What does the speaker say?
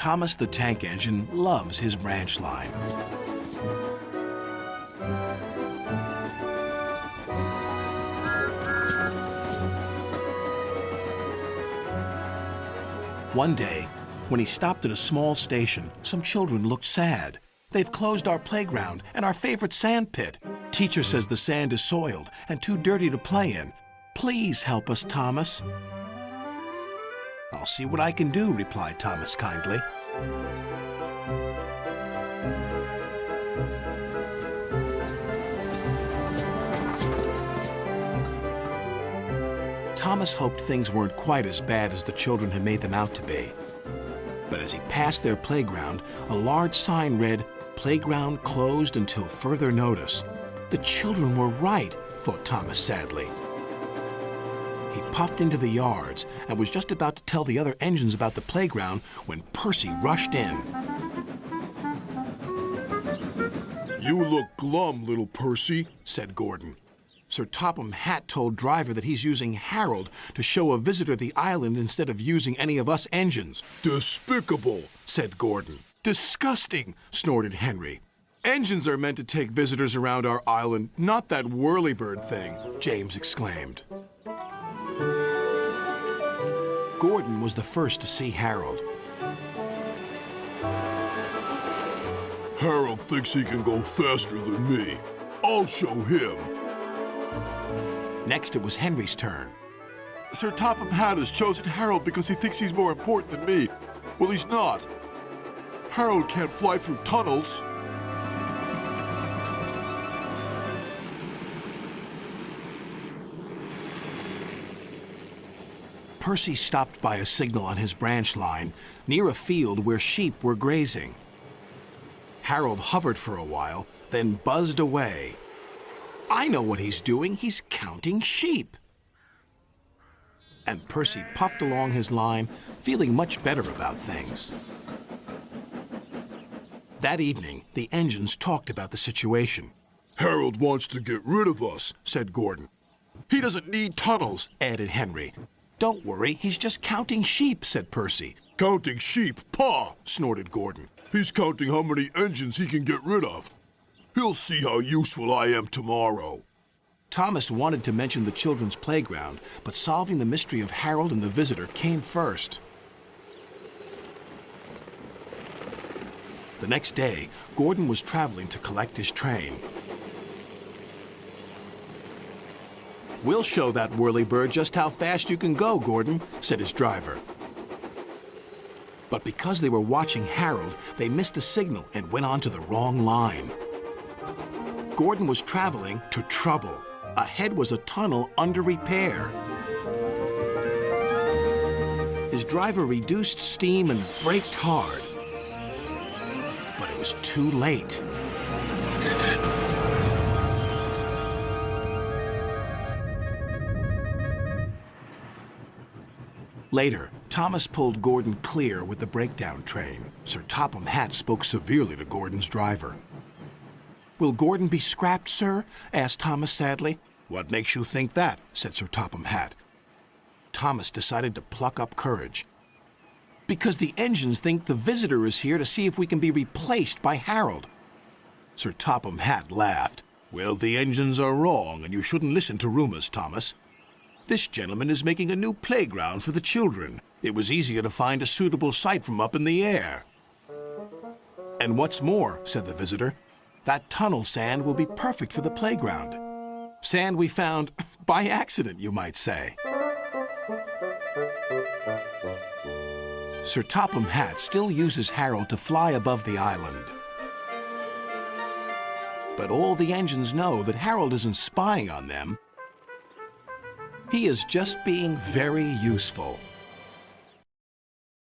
Thomas the Tank Engine loves his branch line. One day, when he stopped at a small station, some children looked sad. They've closed our playground and our favorite sand pit. Teacher says the sand is soiled and too dirty to play in. Please help us, Thomas. I'll see what I can do, replied Thomas kindly. Thomas hoped things weren't quite as bad as the children had made them out to be. But as he passed their playground, a large sign read, "Playground closed until further notice." The children were right, thought Thomas sadly. He puffed into the yards and was just about to tell the other engines about the playground when Percy rushed in. "You look glum, little Percy," said Gordon. Sir Topham Hatt told Driver that he's using Harold to show a visitor the island instead of using any of us engines. "Despicable," said Gordon. "Disgusting," snorted Henry. "Engines are meant to take visitors around our island, not that whirlybird thing," James exclaimed. Gordon was the first to see Harold. "Harold thinks he can go faster than me. I'll show him." Next, it was Henry's turn. "Sir Topham Hatt has chosen Harold because he thinks he's more important than me. Well, he's not. Harold can't fly through tunnels." Percy stopped by a signal on his branch line near a field where sheep were grazing. Harold hovered for a while, then buzzed away. "I know what he's doing. He's counting sheep." And Percy puffed along his line, feeling much better about things. That evening, the engines talked about the situation. "Harold wants to get rid of us," said Gordon. "He doesn't need tunnels," added Henry. "Don't worry, he's just counting sheep," said Percy. "Counting sheep? Pah!" snorted Gordon. "He's counting how many engines he can get rid of. He'll see how useful I am tomorrow." Thomas wanted to mention the children's playground, but solving the mystery of Harold and the visitor came first. The next day, Gordon was traveling to collect his train. "We'll show that whirlybird just how fast you can go, Gordon," said his driver. But because they were watching Harold, they missed a signal and went on to the wrong line. Gordon was traveling to trouble. Ahead was a tunnel under repair. His driver reduced steam and braked hard. But it was too late. Later, Thomas pulled Gordon clear with the breakdown train. Sir Topham Hatt spoke severely to Gordon's driver. "Will Gordon be scrapped, sir?" asked Thomas sadly. "What makes you think that?" said Sir Topham Hatt. Thomas decided to pluck up courage. "Because the engines think the visitor is here to see if we can be replaced by Harold." Sir Topham Hatt laughed. "Well, the engines are wrong, and you shouldn't listen to rumors, Thomas. This gentleman is making a new playground for the children. It was easier to find a suitable site from up in the air." "And what's more," said the visitor, "that tunnel sand will be perfect for the playground. Sand we found by accident, you might say." Sir Topham Hatt still uses Harold to fly above the island. But all the engines know that Harold isn't spying on them. He is just being very useful.